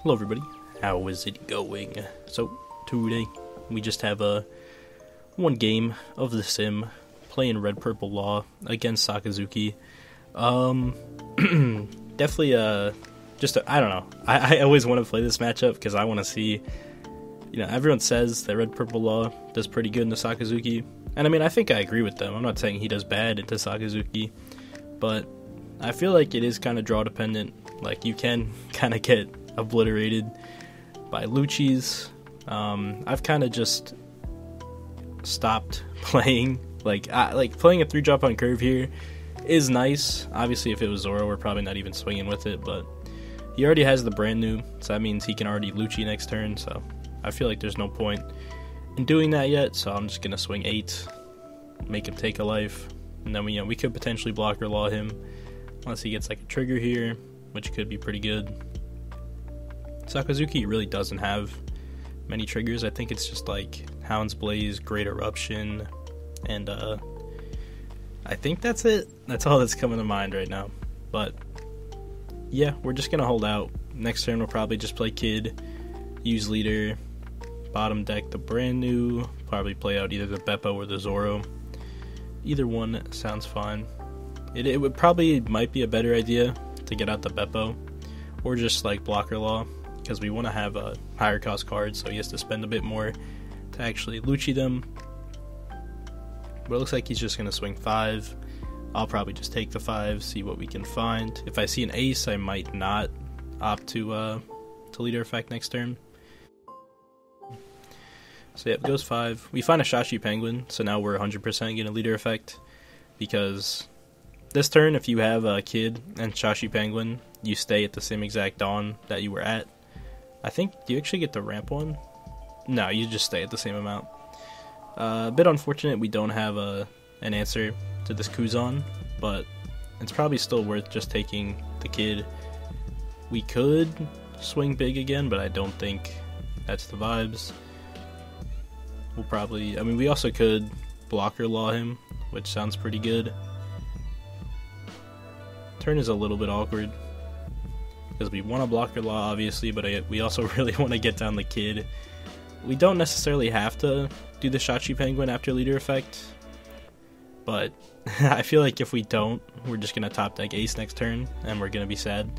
Hello everybody, how is it going? So today we just have one game of The Sim playing Red Purple Law against Sakazuki. Definitely I don't know. I always want to play this matchup because I want to see, everyone says that Red Purple Law does pretty good into Sakazuki, and I mean I think I agree with them. I'm not saying he does bad into Sakazuki, but I feel like it is kind of draw dependent. Like you can kind of get obliterated by Lucci's. I've kind of just stopped playing. Like playing a 3-drop on curve here is nice. Obviously, if it was Zoro, we're probably not even swinging with it. But he already has the brand new, so that means he can already Lucci next turn. So I feel like there's no point in doing that yet. So I'm just gonna swing 8, make him take a life, and then we could potentially block or law him unless he gets like a trigger here, which could be pretty good. Sakazuki really doesn't have many triggers. I think it's just like Hound's Blaze, Great Eruption, and I think that's it. That's all that's coming to mind right now. But yeah, we're just gonna hold out. Next turn we'll probably just play Kid, use Leader, bottom deck the brand new, probably play out either the Beppo or the Zoro. Either one sounds fine. It would probably might be a better idea to get out the Beppo or just like blocker law, because we want to have a higher cost card, so he has to spend a bit more to actually Lucci them. But it looks like he's just going to swing 5. I'll probably just take the 5, see what we can find. If I see an ace, I might not opt to leader effect next turn. So yeah, it goes 5. We find a Shashi Penguin, so now we're 100% getting a leader effect, because this turn, if you have a Kid and Shashi Penguin, you stay at the same exact Dawn that you were at. I think, do you actually get the ramp one? No, you just stay at the same amount. A bit unfortunate we don't have an answer to this Kuzan, but it's probably still worth just taking the Kid. We could swing big again, but I don't think that's the vibes. We'll probably, I mean, we also could blocker law him, which sounds pretty good. Turn is a little bit awkward, because we want to blocker law, obviously, but we also really want to get down the Kid. We don't necessarily have to do the Shachi Penguin after leader effect, but I feel like if we don't, we're just going to top deck ace next turn, and we're going to be sad.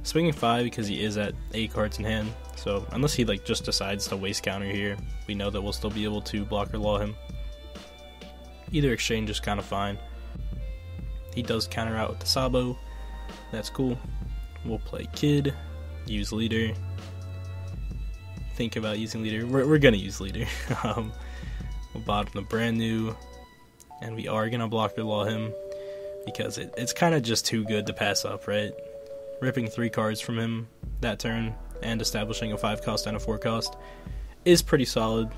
Swinging 5 because he is at 8 cards in hand, so unless he like just decides to waste counter here, we know that we'll still be able to blocker law him. Either exchange is kind of fine. He does counter out with the Sabo, that's cool. We'll play Kid, use Leader, think about using Leader. We're gonna use Leader. We'll bottom the brand new, and we are gonna blocker law him because it's kind of just too good to pass up, right? Ripping 3 cards from him that turn and establishing a 5 cost and a 4 cost is pretty solid.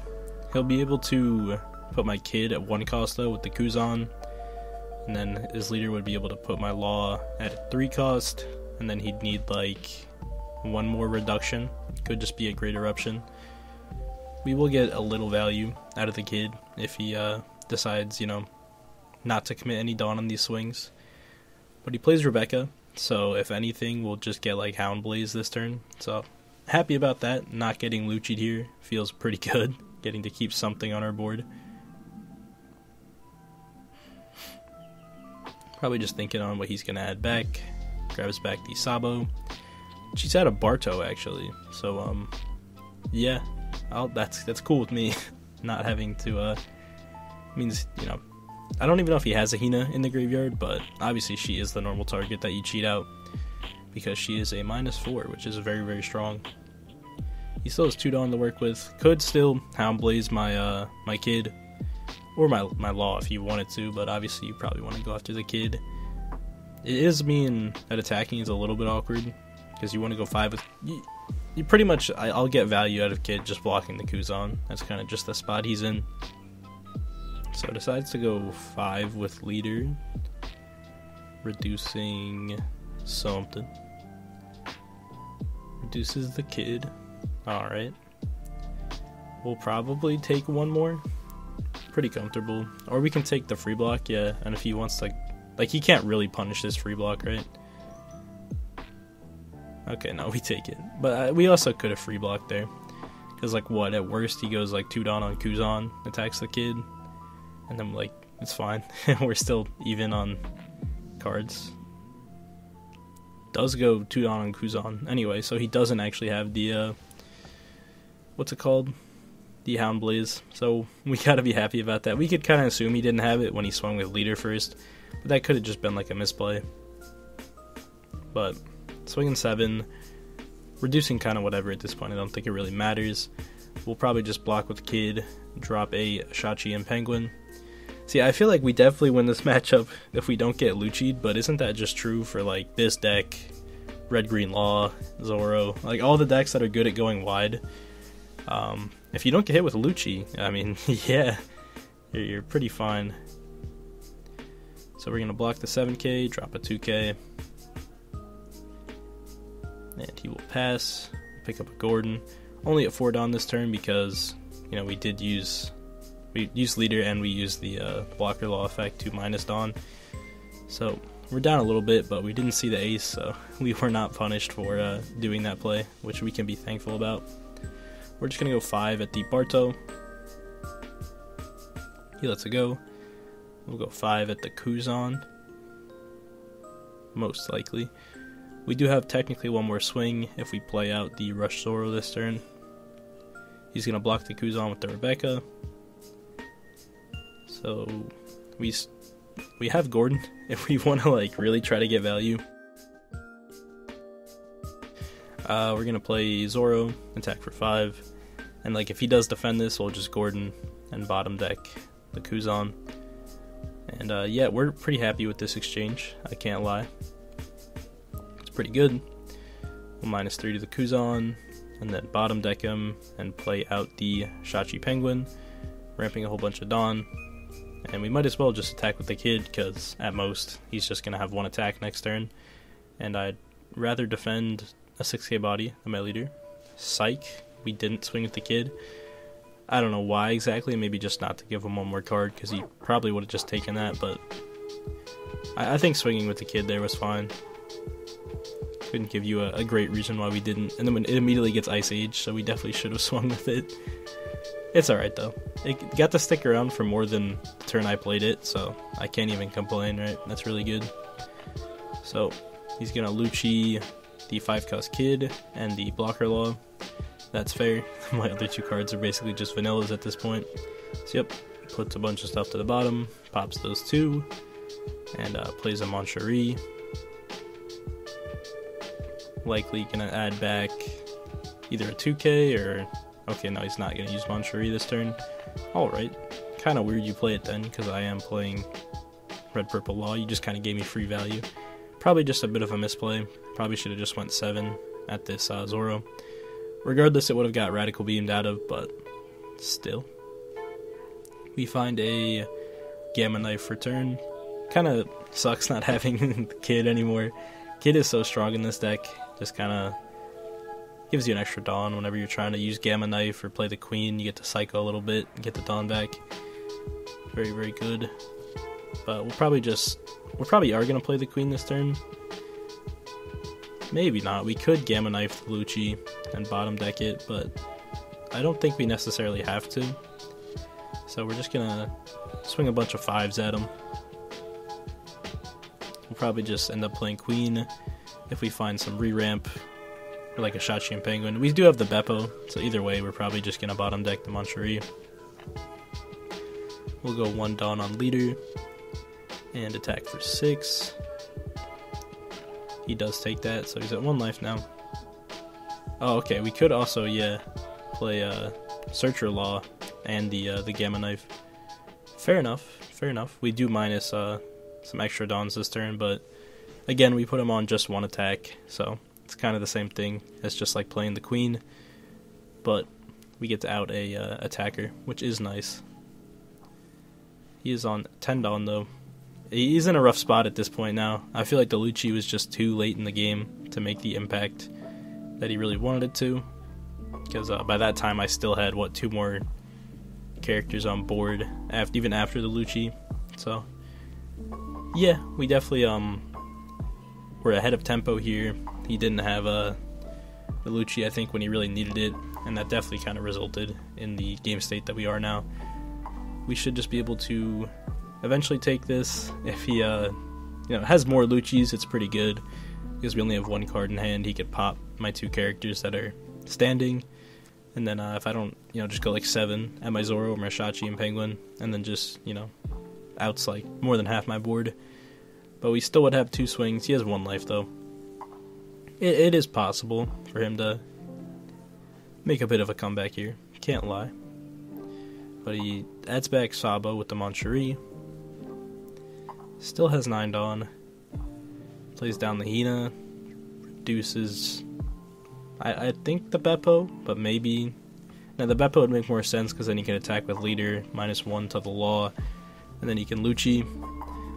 He'll be able to put my Kid at 1 cost though with the Kuzan, and then his Leader would be able to put my law at a 3 cost, and then he'd need like 1 more reduction. Could just be a Great Eruption. We will get a little value out of the Kid if he decides, not to commit any Dawn on these swings. But he plays Rebecca, so if anything, we'll just get like Hound Blaze this turn. So happy about that. Not getting Lucci'd here feels pretty good. Getting to keep something on our board. Probably just thinking on what he's going to add back. Grabs back the Sabo. She's out of Barto actually, so yeah, that's cool with me. Not having to means I don't even know if he has a Hina in the graveyard, but obviously she is the normal target that you cheat out because she is a -4, which is very, very strong. He still has 2 Dawn to work with. Could still Hound Blaze my my Kid or my law if you wanted to, but obviously you probably want to go after the Kid. It is mean that attacking is a little bit awkward, because you want to go 5 with... You pretty much... I'll get value out of Kid just blocking the Kuzan. That's kind of just the spot he's in. So decides to go 5 with Leader. Reducing something. Reduces the Kid. Alright. We'll probably take 1 more. Pretty comfortable. Or we can take the free block, yeah. And if he wants to... Like, he can't really punish this free block, right? Okay, no, we take it. But we also could have free blocked there. Because, like, what? At worst, he goes, like, 2 Dawn on Kuzan, attacks the kid. And then, like, it's fine. We're still even on cards. Does go 2 Dawn on Kuzan. Anyway, so he doesn't actually have the, what's it called? The Hound Blaze. So we gotta be happy about that. We could kind of assume he didn't have it when he swung with leader first. But that could have just been, like, a misplay. But swinging 7, reducing kind of whatever at this point. I don't think it really matters. We'll probably just block with Kid, drop a Shachi and Penguin. See, I feel like we definitely win this matchup if we don't get Lucci'd, but isn't that just true for, like, this deck, Red Green Law, Zoro, like, all the decks that are good at going wide? If you don't get hit with a Lucci, I mean, yeah, you're pretty fine. So we're going to block the 7k, drop a 2k, and he will pass, pick up a Gordon. Only at 4 Dawn this turn because, you know, we used leader and we used the blocker law effect to minus Dawn. So we're down a little bit, but we didn't see the ace, so we were not punished for doing that play, which we can be thankful about. We're just going to go 5 at the Barto. He lets it go. We'll go 5 at the Kuzan. Most likely. We do have technically one more swing if we play out the Rush Zoro this turn. He's going to block the Kuzan with the Rebecca. So we have Gordon if we want to, like, really try to get value. We're going to play Zoro, attack for 5. And, like, if he does defend this, we'll just Gordon and bottom deck the Kuzan. And yeah, we're pretty happy with this exchange, I can't lie. It's pretty good. We'll minus 3 to the Kuzan, and then bottom deck him and play out the Shachi Penguin, ramping a whole bunch of Dawn. And we might as well just attack with the Kid, because at most, he's just going to have 1 attack next turn. And I'd rather defend a 6k body than my leader. Psych, we didn't swing with the Kid. I don't know why exactly, maybe just not to give him 1 more card, because he probably would have just taken that, but I think swinging with the Kid there was fine. Couldn't give you a great reason why we didn't. And then when it immediately gets Ice Age, so we definitely should have swung with it. It's alright though. It got to stick around for more than the turn I played it, so I can't even complain, right? That's really good. So he's gonna Lucci the 5-cost Kid and the blocker law. That's fair. My other 2 cards are basically just vanillas at this point. So yep, puts a bunch of stuff to the bottom, pops those 2, and plays a Moncherie. Likely gonna add back either a 2k or... Okay, no, he's not gonna use Moncherie this turn. Alright. Kinda weird you play it then, because I am playing Red Purple Law. You just kinda gave me free value. Probably just a bit of a misplay. Probably should have just went 7 at this Zoro. Regardless, it would have got Radical Beamed out of, but still. We find a Gamma Knife for turn. Kinda sucks not having the Kid anymore. Kid is so strong in this deck. Just kinda gives you an extra Dawn whenever you're trying to use Gamma Knife or play the Queen. You get to cycle a little bit and get the Dawn back. Very, very good. But we probably are going to play the Queen this turn. Maybe not. We could Gamma Knife the Lucci and bottom deck it, but I don't think we necessarily have to. So we're just going to swing a bunch of 5s at him. We'll probably just end up playing Queen if we find some re-ramp. Or like a Shachi and Penguin. We do have the Beppo, so either way, we're probably just going to bottom deck the Moncherie. We'll go 1 Dawn on leader, and attack for 6. He does take that, so he's at 1 life now. Oh, okay, we could also, yeah, play Searcher Law and the Gamma Knife. Fair enough, fair enough. We do minus some extra Dawns this turn, but again, we put him on just 1 attack, so... It's kind of the same thing as just like playing the Queen, but we get to out a attacker, which is nice. He is on 10 Dawn though. He's in a rough spot at this point now. I feel like the Lucci was just too late in the game to make the impact that he really wanted it to, because by that time I still had 2 more characters on board even after the Lucci. So yeah, we definitely we're ahead of tempo here. He didn't have the Lucci, I think, when he really needed it, and that definitely kind of resulted in the game state that we are now. We should just be able to eventually take this. If he has more Luccis, it's pretty good, because we only have one card in hand. He could pop my 2 characters that are standing, and then if I don't, just go like 7 at my Zoro, Marshachi, and Penguin, and then just, outs like more than half my board. But we still would have 2 swings. He has 1 life, though. It is possible for him to make a bit of a comeback here. Can't lie. But he adds back Sabo with the Manchuri. Still has 9 Dawn. Plays down the Hina. Reduces, I think, the Beppo, but maybe. Now, the Beppo would make more sense because then he can attack with Leader, -1 to the Law, and then he can Lucci.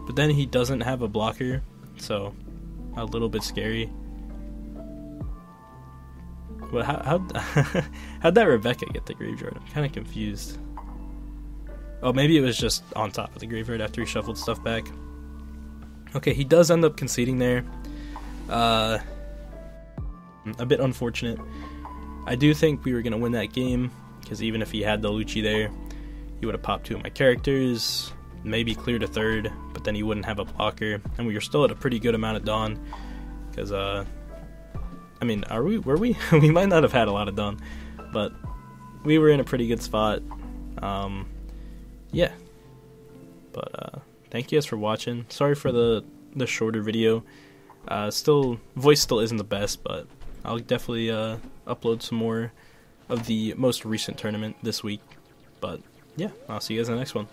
But then he doesn't have a blocker, so a little bit scary. But how'd that Rebecca get the Graveyard? I'm kind of confused. Oh, maybe it was just on top of the Graveyard after he shuffled stuff back. Okay, he does end up conceding there. A bit unfortunate. I do think we were going to win that game, because even if he had the Lucci there, he would have popped 2 of my characters, maybe cleared a 3rd, but then he wouldn't have a blocker, and we were still at a pretty good amount of Dawn, because, were we? We might not have had a lot of Dawn, but we were in a pretty good spot. Yeah. But, thank you guys for watching. Sorry for the shorter video. Voice still isn't the best, but I'll definitely upload some more of the most recent tournament this week. But yeah, I'll see you guys in the next one.